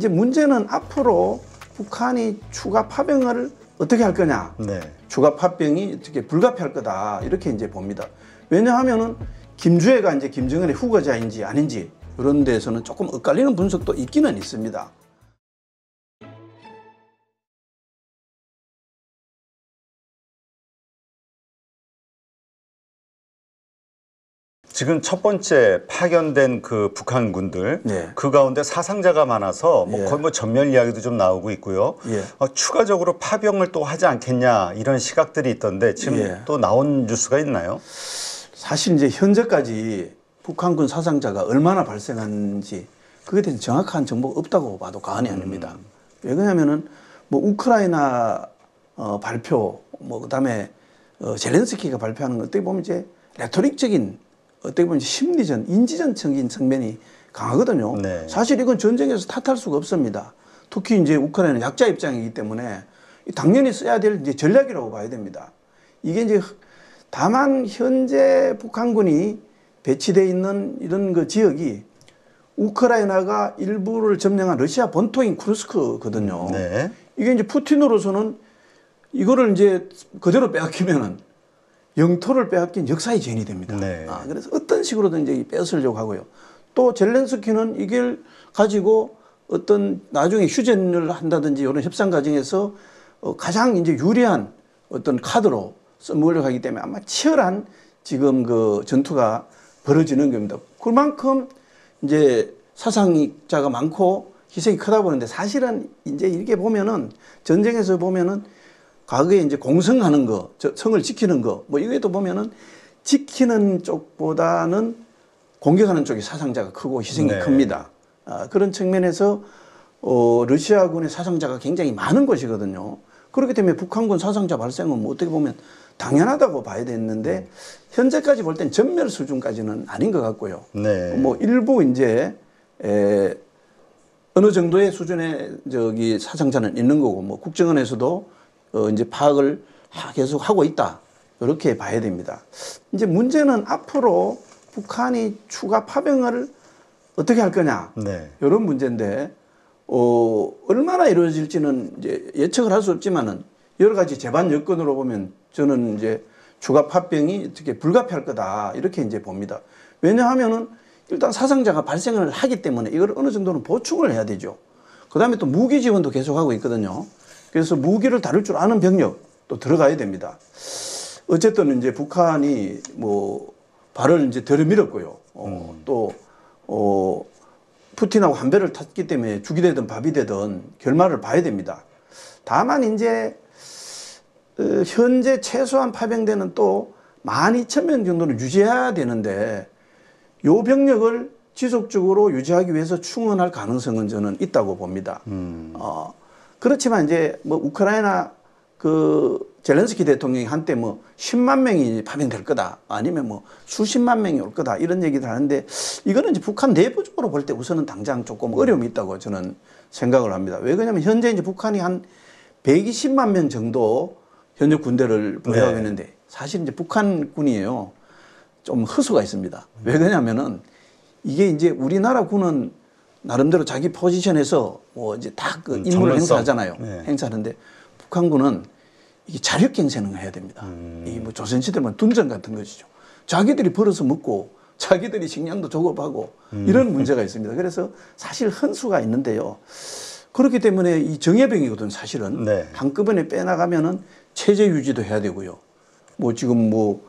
이제 문제는 앞으로 북한이 추가 파병을 어떻게 할 거냐. 네. 추가 파병이 어떻게 불가피할 거다. 이렇게 이제 봅니다. 왜냐하면은 김주애가 이제 김정은의 후계자인지 아닌지 그런 데서는 조금 엇갈리는 분석도 있기는 있습니다. 지금 첫 번째 파견된 그 북한군들 네. 그 가운데 사상자가 많아서 뭐 예. 거의 뭐 전멸 이야기도 좀 나오고 있고요. 예. 추가적으로 파병을 또 하지 않겠냐 이런 시각들이 있던데 지금 예. 또 나온 뉴스가 있나요? 사실 이제 현재까지 북한군 사상자가 얼마나 발생한지 그에 대해서 정확한 정보가 없다고 봐도 과언이 아닙니다. 왜 그러냐면은 뭐 우크라이나 발표 뭐 그다음에 젤렌스키가 발표하는 것 어떻게 보면 이제 레토릭적인 어떻게 보면 심리전, 인지전적인 측면이 강하거든요. 네. 사실 이건 전쟁에서 탓할 수가 없습니다. 특히 이제 우크라이나는 약자 입장이기 때문에 당연히 써야 될 이제 전략이라고 봐야 됩니다. 이게 이제 다만 현재 북한군이 배치되어 있는 이런 그 지역이 우크라이나가 일부를 점령한 러시아 본토인 쿠르스크거든요. 네. 이게 이제 푸틴으로서는 이거를 이제 그대로 빼앗기면은 영토를 빼앗긴 역사의 죄인이 됩니다. 네. 그래서 어떤 식으로든 이제 뺏으려고 하고요. 또 젤렌스키는 이걸 가지고 어떤 나중에 휴전을 한다든지 이런 협상 과정에서 가장 이제 유리한 어떤 카드로 써먹으려고 하기 때문에 아마 치열한 지금 그 전투가 벌어지는 겁니다. 그만큼 이제 사상자가 많고 희생이 크다 보는데 사실은 이제 이렇게 보면은 전쟁에서 보면은 과거에 이제 공성하는 거, 성을 지키는 거, 뭐 이거에도 보면은 지키는 쪽보다는 공격하는 쪽이 사상자가 크고 희생이 네. 큽니다. 그런 측면에서 러시아군의 사상자가 굉장히 많은 것이거든요. 그렇기 때문에 북한군 사상자 발생은 뭐 어떻게 보면 당연하다고 봐야 되는데 현재까지 볼 땐 전멸 수준까지는 아닌 것 같고요. 네. 뭐 일부 이제 어느 정도의 수준의 사상자는 있는 거고 뭐 국정원에서도 이제 파악을 계속 하고 있다. 이렇게 봐야 됩니다. 이제 문제는 앞으로 북한이 추가 파병을 어떻게 할 거냐. 네. 이런 문제인데, 얼마나 이루어질지는 이제 예측을 할 수 없지만은 여러 가지 재반 여건으로 보면 저는 이제 추가 파병이 어떻게 불가피할 거다. 이렇게 이제 봅니다. 왜냐하면은 일단 사상자가 발생을 하기 때문에 이걸 어느 정도는 보충을 해야 되죠. 그 다음에 또 무기 지원도 계속하고 있거든요. 그래서 무기를 다룰 줄 아는 병력 또 들어가야 됩니다. 어쨌든 이제 북한이 뭐 발을 이제 들이밀었고요. 또 푸틴하고 한 배를 탔기 때문에 죽이 되든 밥이 되든 결말을 봐야 됩니다. 다만 이제 현재 최소한 파병되는 또 12,000명 정도는 유지해야 되는데 요 병력을 지속적으로 유지하기 위해서 충원할 가능성은 저는 있다고 봅니다. 그렇지만 이제 뭐 우크라이나 그 젤렌스키 대통령이 한때 뭐 10만 명이 파병될 거다 아니면 뭐 수십만 명이 올 거다 이런 얘기를 하는데 이거는 이제 북한 내부적으로 볼 때 우선은 당장 조금 어려움이 있다고 저는 생각을 합니다. 왜 그러냐면 현재 이제 북한이 한 120만 명 정도 현역 군대를 보유하고 있는데 사실 이제 북한군이에요. 좀 허수가 있습니다. 왜 그러냐면은 이게 이제 우리나라 군은 나름대로 자기 포지션에서 뭐 이제 다 그 임무를 행사하잖아요. 네. 행사하는데 북한군은 이게 자력갱생을 해야 됩니다. 이 뭐 조선시대만 둔전 같은 것이죠. 자기들이 벌어서 먹고 자기들이 식량도 조급하고 이런 문제가 있습니다. 그래서 사실 헌수가 있는데요. 그렇기 때문에 이 정예병이거든 사실은. 네. 한꺼번에 빼나가면은 체제 유지도 해야 되고요. 뭐 지금 뭐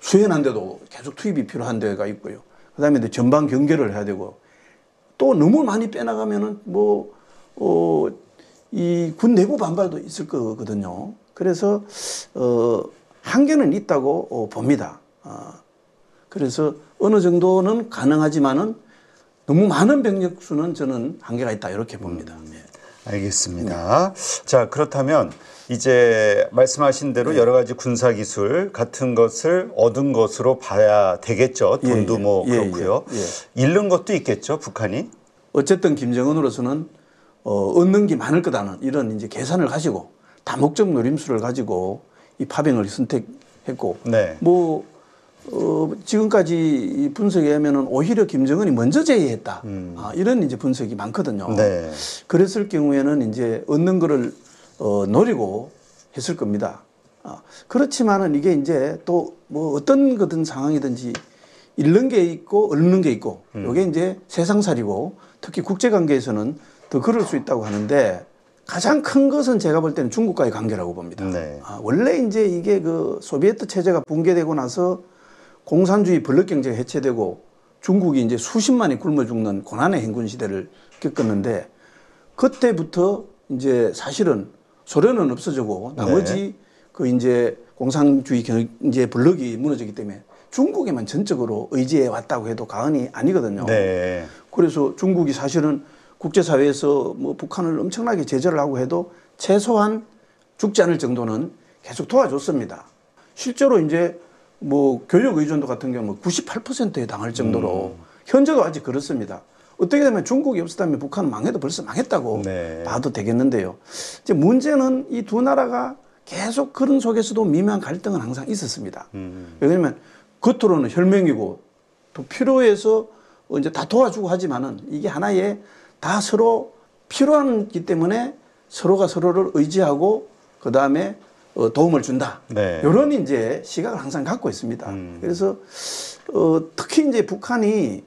수행한데도 계속 투입이 필요한 데가 있고요. 그다음에 전방 경계를 해야 되고 또 너무 많이 빼나가면은 이 군 내부 반발도 있을 거거든요. 그래서 한계는 있다고 봅니다. 그래서 어느 정도는 가능하지만은 너무 많은 병력 수는 저는 한계가 있다 이렇게 봅니다. 알겠습니다. 자, 그렇다면 이제 말씀하신 대로 여러 가지 군사 기술 같은 것을 얻은 것으로 봐야 되겠죠. 돈도 뭐 그렇고요. 잃는 것도 있겠죠, 북한이. 어쨌든 김정은으로서는 얻는 게 많을 거다는 이런 이제 계산을 가지고 다목적 노림수를 가지고 이 파병을 선택했고 네. 뭐 지금까지 분석에 하면은 오히려 김정은이 먼저 제의했다. 이런 이제 분석이 많거든요. 네. 그랬을 경우에는 이제 얻는 거를 노리고 했을 겁니다. 그렇지만은 이게 이제 또 뭐 어떤 거든 상황이든지 잃는 게 있고 얻는 게 있고 이게 이제 세상살이고 특히 국제관계에서는 더 그럴 수 있다고 하는데 가장 큰 것은 제가 볼 때는 중국과의 관계라고 봅니다. 네. 원래 이제 이게 그 소비에트 체제가 붕괴되고 나서 공산주의 블록 경제가 해체되고 중국이 이제 수십만이 굶어 죽는 고난의 행군 시대를 겪었는데 그때부터 이제 사실은 소련은 없어지고 나머지 네. 그 이제 공산주의 경제 블록이 무너지기 때문에 중국에만 전적으로 의지해 왔다고 해도 과언이 아니거든요. 네. 그래서 중국이 사실은 국제사회에서 뭐 북한을 엄청나게 제재를 하고 해도 최소한 죽지 않을 정도는 계속 도와줬습니다. 실제로 이제 뭐 교육 의존도 같은 경우는 98%에 당할 정도로 현재도 아직 그렇습니다. 어떻게 되면 중국이 없었다면 북한은 망해도 벌써 망했다고 네. 봐도 되겠는데요. 이제 문제는 이 두 나라가 계속 그런 속에서도 미묘한 갈등은 항상 있었습니다. 왜냐하면 겉으로는 혈맹이고 또 필요해서 이제 다 도와주고 하지만은 이게 하나의 다 서로 필요하기 때문에 서로가 서로를 의지하고 그 다음에 도움을 준다. 네. 이런 이제 시각을 항상 갖고 있습니다. 그래서 특히 이제 북한이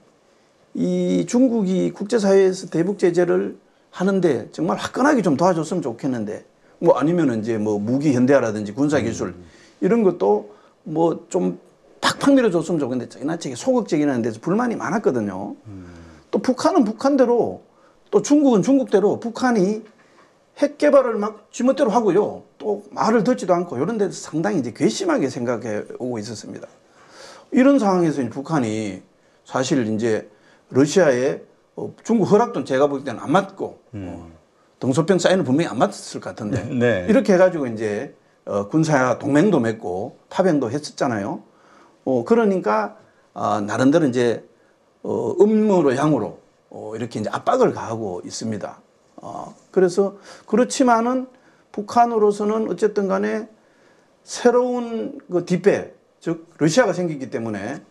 이 중국이 국제사회에서 대북 제재를 하는데 정말 화끈하게 좀 도와줬으면 좋겠는데 뭐 아니면은 이제 뭐 무기 현대화라든지 군사기술 이런 것도 뭐 좀 팍팍 밀어줬으면 좋겠는데 지나치게 소극적이라는 데서 불만이 많았거든요. 또 북한은 북한대로 또 중국은 중국대로 북한이 핵 개발을 막 지멋대로 하고요. 또 말을 듣지도 않고 이런 데서 상당히 이제 괘씸하게 생각해 오고 있었습니다. 이런 상황에서 북한이 사실 이제 러시아에 중국 허락도 제가 볼 때는 안 맞고 등소평 사인은 분명히 안 맞았을 것 같은데 네. 이렇게 해가지고 이제 군사 동맹도 맺고 파병도 했었잖아요. 그러니까 나름대로 이제 음모로 양으로 이렇게 이제 압박을 가하고 있습니다. 그래서 그렇지만은 북한으로서는 어쨌든 간에 새로운 그 뒷배, 즉 러시아가 생기기 때문에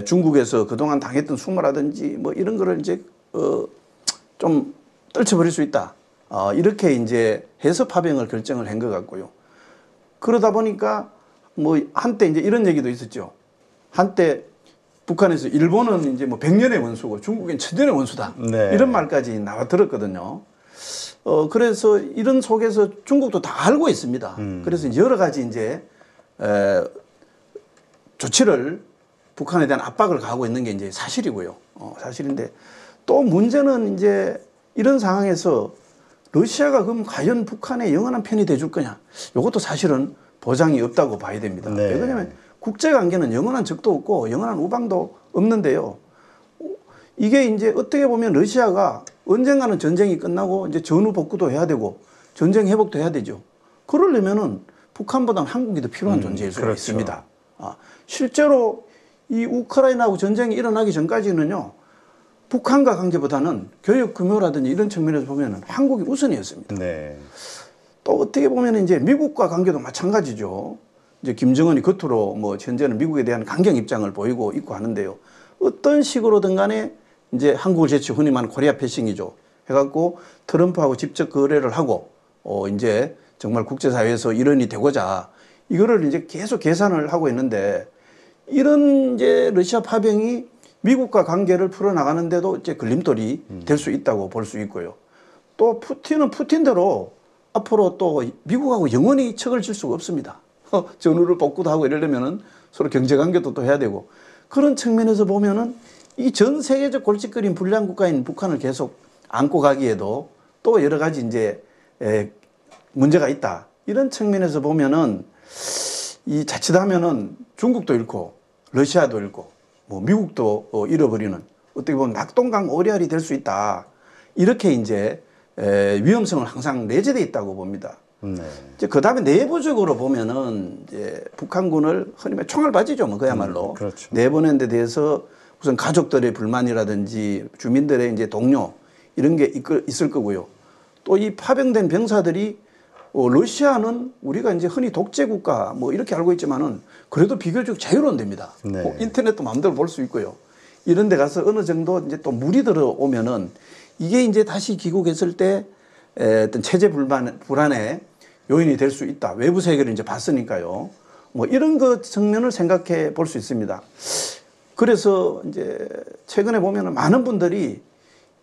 중국에서 그동안 당했던 수모라든지 뭐 이런 거를 이제 좀 떨쳐버릴 수 있다. 이렇게 이제 해서 파병을 결정을 한 것 같고요. 그러다 보니까 뭐 한때 이제 이런 얘기도 있었죠. 한때 북한에서 일본은 이제 뭐 100년의 원수고 중국은 1000년의 원수다. 네. 이런 말까지 나와 들었거든요. 그래서 이런 속에서 중국도 다 알고 있습니다. 그래서 여러 가지 이제 조치를 북한에 대한 압박을 가하고 있는 게 이제 사실이고요. 사실인데 또 문제는 이제 이런 상황에서 러시아가 그럼 과연 북한의 영원한 편이 돼줄 거냐? 이것도 사실은 보장이 없다고 봐야 됩니다. 네. 왜냐하면 국제관계는 영원한 적도 없고 영원한 우방도 없는데요. 이게 이제 어떻게 보면 러시아가 언젠가는 전쟁이 끝나고 이제 전후 복구도 해야 되고 전쟁 회복도 해야 되죠. 그러려면은 북한보다는 한국이 더 필요한 존재일 수가 그렇죠. 있습니다. 실제로 이 우크라이나하고 전쟁이 일어나기 전까지는요. 북한과 관계보다는 교육 규모라든지 이런 측면에서 보면은 한국이 우선이었습니다. 네. 또 어떻게 보면 이제 미국과 관계도 마찬가지죠. 이제 김정은이 겉으로 뭐 현재는 미국에 대한 강경 입장을 보이고 있고 하는데요. 어떤 식으로든 간에 이제 한국을 제치 흔히 말하는 코리아 패싱이죠. 해갖고 트럼프하고 직접 거래를 하고 이제 정말 국제사회에서 일원이 되고자 이거를 이제 계속 계산을 하고 있는데 이런 이제 러시아 파병이 미국과 관계를 풀어나가는데도 이제 걸림돌이 될 수 있다고 볼 수 있고요. 또 푸틴은 푸틴대로 앞으로 또 미국하고 영원히 척을 질 수가 없습니다. 전후를 복구도 하고 이러려면은 서로 경제관계도 또 해야 되고 그런 측면에서 보면은 이 전 세계적 골칫거리인 불량 국가인 북한을 계속 안고 가기에도 또 여러 가지 이제 문제가 있다. 이런 측면에서 보면은 이 자칫하면은 중국도 잃고 러시아도 잃고 뭐 미국도 잃어버리는 어떻게 보면 낙동강 오리알이 될 수 있다. 이렇게 이제 위험성을 항상 내재되어 있다고 봅니다. 네. 이제 그 다음에 내부적으로 보면은 이제 북한군을 흔히 말 총알바지죠, 뭐 그야말로 그렇죠. 내보낸 데 대해서 우선 가족들의 불만이라든지 주민들의 이제 동료 이런 게 있을 거고요. 또 이 파병된 병사들이 러시아는 우리가 이제 흔히 독재 국가 뭐 이렇게 알고 있지만은 그래도 비교적 자유로운 데입니다. 네. 인터넷도 마음대로 볼 수 있고요. 이런 데 가서 어느 정도 이제 또 물이 들어오면은 이게 이제 다시 귀국했을 때 어떤 체제 불안의 요인이 될 수 있다. 외부 세계를 이제 봤으니까요. 뭐 이런 것 측면을 생각해 볼 수 있습니다. 그래서 이제 최근에 보면은 많은 분들이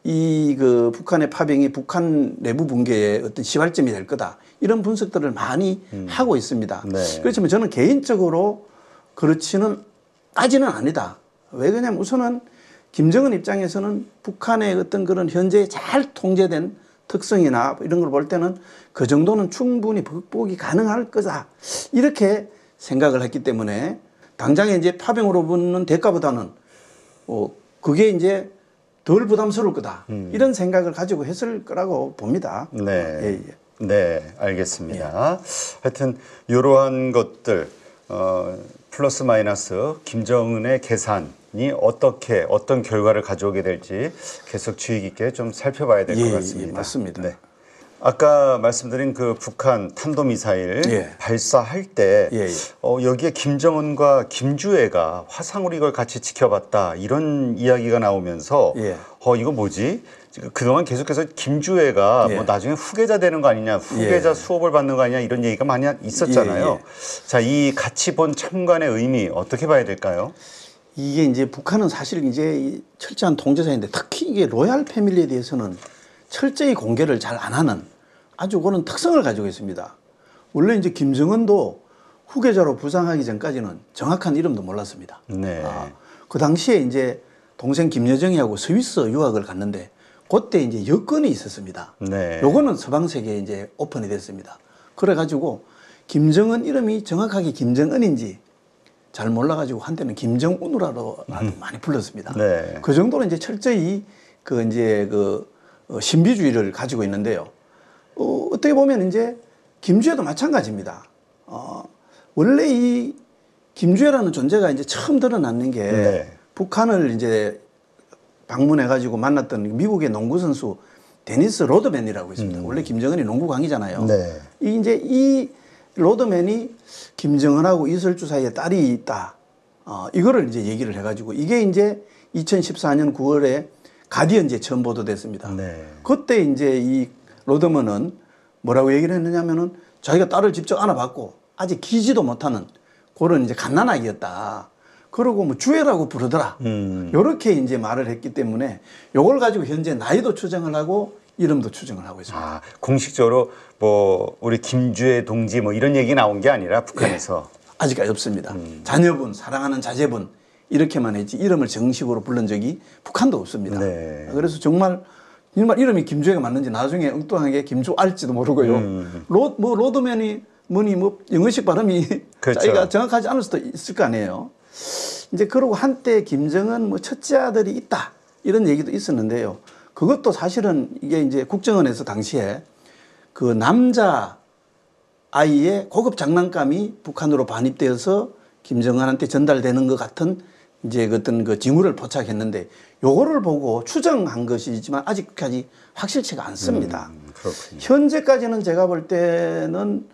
이 그 북한의 파병이 북한 내부 붕괴의 어떤 시발점이 될 거다. 이런 분석들을 많이 하고 있습니다. 네. 그렇지만 저는 개인적으로 그렇지는까지는 아니다. 왜 그러냐면 우선은 김정은 입장에서는 북한의 어떤 그런 현재 잘 통제된 특성이나 이런 걸 볼 때는 그 정도는 충분히 극복이 가능할 거다. 이렇게 생각을 했기 때문에 당장에 이제 파병으로 붙는 대가보다는 그게 이제 덜 부담스러울 거다. 이런 생각을 가지고 했을 거라고 봅니다. 네. 예, 예. 네, 알겠습니다. 하여튼 이러한 것들 플러스 마이너스 김정은의 계산이 어떻게 어떤 결과를 가져오게 될지 계속 주의 깊게 좀 살펴봐야 될 것 같습니다. 예, 맞습니다. 네. 아까 말씀드린 그 북한 탄도미사일 예. 발사할 때 예, 예. 여기에 김정은과 김주애가 화상으로 이걸 같이 지켜봤다 이런 이야기가 나오면서 예. 이거 뭐지? 그동안 계속해서 김주애가 예. 뭐 나중에 후계자 되는 거 아니냐, 후계자 예. 수업을 받는 거 아니냐 이런 얘기가 많이 있었잖아요. 예, 예. 자, 이 같이 본 참관의 의미 어떻게 봐야 될까요? 이게 이제 북한은 사실 이제 이 철저한 통제사인데 특히 이게 로얄 패밀리에 대해서는 철저히 공개를 잘 안 하는 아주 그런 특성을 가지고 있습니다. 원래 이제 김정은도 후계자로 부상하기 전까지는 정확한 이름도 몰랐습니다. 네. 그 당시에 이제 동생 김여정이하고 스위스 유학을 갔는데 그때 이제 여건이 있었습니다. 네. 요거는 서방 세계에 이제 오픈이 됐습니다. 그래가지고 김정은 이름이 정확하게 김정은인지 잘 몰라가지고 한때는 김정은우라도 많이 불렀습니다. 네. 그 정도로 이제 철저히 그 이제 신비주의를 가지고 있는데요. 어떻게 보면 이제 김주애도 마찬가지입니다. 원래 이 김주애라는 존재가 이제 처음 드러났는 게 네. 북한을 이제 방문해가지고 만났던 미국의 농구 선수 데니스 로드맨이라고 있습니다. 원래 김정은이 농구 강이잖아요. 네. 이 로드맨이 김정은하고 이설주 사이에 딸이 있다. 이거를 이제 얘기를 해가지고 이게 이제 2014년 9월에 가디언지에 처음 보도됐습니다. 네. 그때 이제 이 로드맨은 뭐라고 얘기를 했느냐면은 자기가 딸을 직접 안아봤고 아직 기지도 못하는 그런 이제 갓난아기였다. 그러고 뭐 주애라고 부르더라. 요렇게 이제 말을 했기 때문에 요걸 가지고 현재 나이도 추정을 하고 이름도 추정을 하고 있습니다. 공식적으로 뭐 우리 김주애 동지 뭐 이런 얘기 나온 게 아니라 북한에서 아직까지 없습니다. 자녀분, 사랑하는 자제분 이렇게만 했지 이름을 정식으로 부른 적이 북한도 없습니다. 네. 그래서 정말 이름이 김주애가 맞는지 나중에 엉뚱하게 김주알지도 모르고요. 로드맨이 뭐 영어식 발음이 그렇죠. 자기가 정확하지 않을 수도 있을 거 아니에요. 이제 그러고 한때 김정은 뭐 첫째 아들이 있다 이런 얘기도 있었는데요. 그것도 사실은 이게 이제 국정원에서 당시에 그 남자 아이의 고급 장난감이 북한으로 반입되어서 김정은한테 전달되는 것 같은 이제 어떤 그 징후를 포착했는데 요거를 보고 추정한 것이지만 아직까지 확실치가 않습니다. 그렇군요. 현재까지는 제가 볼 때는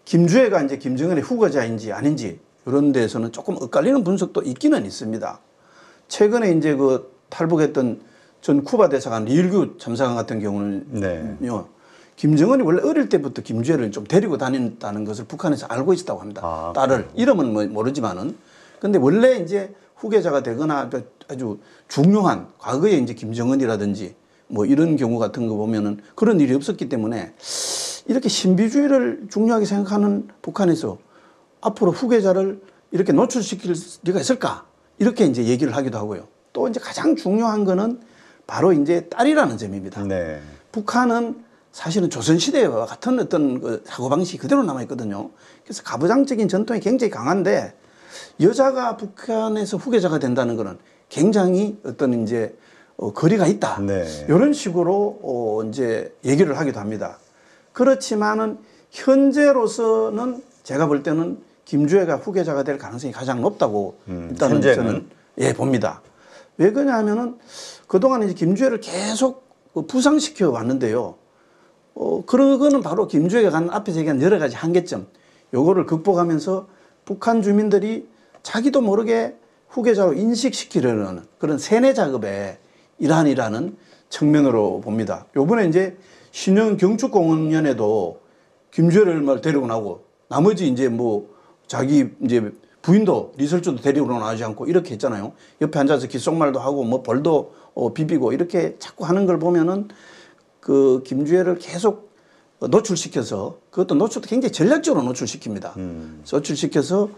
김주애가 이제 김정은의 후계자인지 아닌지 이런 데서는 조금 엇갈리는 분석도 있기는 있습니다. 최근에 이제 그 탈북했던 전 쿠바 대사관 리일규 참사관 같은 경우는요. 네. 김정은이 원래 어릴 때부터 김주애를 좀 데리고 다닌다는 것을 북한에서 알고 있었다고 합니다. 딸을. 이름은 뭐 모르지만은. 근데 원래 이제 후계자가 되거나 아주 중요한 과거에 이제 김정은이라든지 뭐 이런 경우 같은 거 보면은 그런 일이 없었기 때문에 이렇게 신비주의를 중요하게 생각하는 북한에서 앞으로 후계자를 이렇게 노출시킬 리가 있을까? 이렇게 이제 얘기를 하기도 하고요. 또 이제 가장 중요한 거는 바로 이제 딸이라는 점입니다. 네. 북한은 사실은 조선시대와 같은 어떤 그 사고방식이 그대로 남아있거든요. 그래서 가부장적인 전통이 굉장히 강한데 여자가 북한에서 후계자가 된다는 것은 굉장히 어떤 이제 거리가 있다. 네. 이런 식으로 이제 얘기를 하기도 합니다. 그렇지만은 현재로서는 제가 볼 때는 김주애가 후계자가 될 가능성이 가장 높다고 일단은 현재는? 저는 봅니다. 왜 그러냐면은 그동안 이제 김주애를 계속 부상시켜 왔는데요. 그러고는 바로 김주혜가 간 앞에서 얘기한 여러 가지 한계점, 요거를 극복하면서 북한 주민들이 자기도 모르게 후계자로 인식시키려는 그런 세뇌 작업의 일환이라는 측면으로 봅니다. 요번에 이제 신형 경축공원에도 김주혜를 데리고 나오고, 나머지 이제 뭐 자기 이제 부인도 리설주도 데리고 나오지 않고 이렇게 했잖아요. 옆에 앉아서 귓속말도 하고 뭐 벌도 비비고 이렇게 자꾸 하는 걸 보면은 그 김주혜를 계속 노출시켜서, 그것도 노출도 굉장히 전략적으로 노출시킵니다. 노출시켜서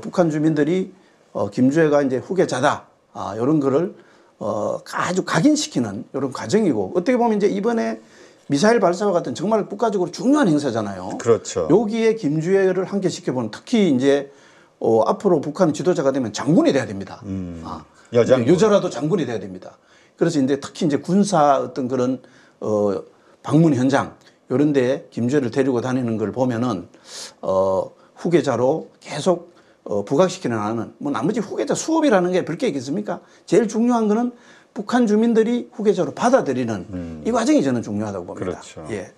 북한 주민들이 김주혜가 이제 후계자다, 이런 거를 아주 각인시키는 이런 과정이고, 어떻게 보면 이제 이번에 미사일 발사와 같은 정말 국가적으로 중요한 행사잖아요. 그렇죠. 여기에 김주혜를 함께 시켜보는, 특히 이제 앞으로 북한 지도자가 되면 장군이 돼야 됩니다. 여장군. 여자라도 장군이 돼야 됩니다. 그래서 이제 특히 이제 군사 어떤 그런 방문 현장 이런 데 김주혜를 데리고 다니는 걸 보면은 후계자로 계속 부각시켜 나가는, 뭐 나머지 후계자 수업이라는 게 별 게 있겠습니까? 제일 중요한 거는 북한 주민들이 후계자로 받아들이는 이 과정이 저는 중요하다고 봅니다. 그렇죠. 예.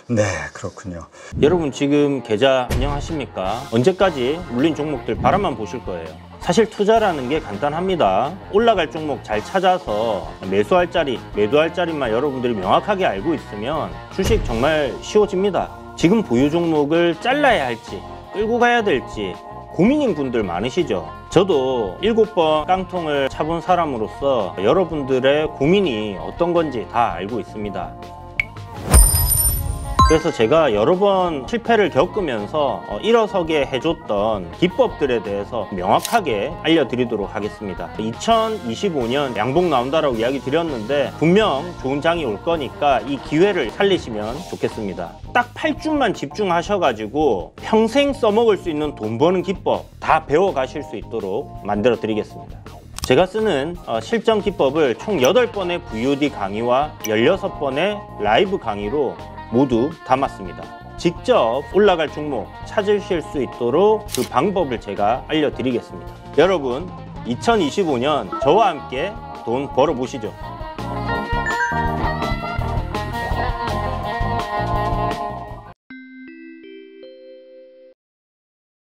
네, 그렇군요. 여러분 지금 계좌 안녕하십니까? 언제까지 물린 종목들 바라만 보실 거예요. 사실 투자라는 게 간단합니다. 올라갈 종목 잘 찾아서 매수할 자리, 매도할 자리만 여러분들이 명확하게 알고 있으면 주식 정말 쉬워집니다. 지금 보유 종목을 잘라야 할지 끌고 가야 될지 고민인 분들 많으시죠? 저도 7번 깡통을 차본 사람으로서 여러분들의 고민이 어떤 건지 다 알고 있습니다. 그래서 제가 여러 번 실패를 겪으면서 일어서게 해줬던 기법들에 대해서 명확하게 알려드리도록 하겠습니다. 2025년 양봉 나온다라고 이야기 드렸는데 분명 좋은 장이 올 거니까 이 기회를 살리시면 좋겠습니다. 딱 8주만 집중하셔가지고 평생 써먹을 수 있는 돈 버는 기법 다 배워가실 수 있도록 만들어 드리겠습니다. 제가 쓰는 실전 기법을 총 8번의 VOD 강의와 16번의 라이브 강의로 모두 담았습니다. 직접 올라갈 종목 찾으실 수 있도록 그 방법을 제가 알려드리겠습니다. 여러분 2025년 저와 함께 돈 벌어보시죠.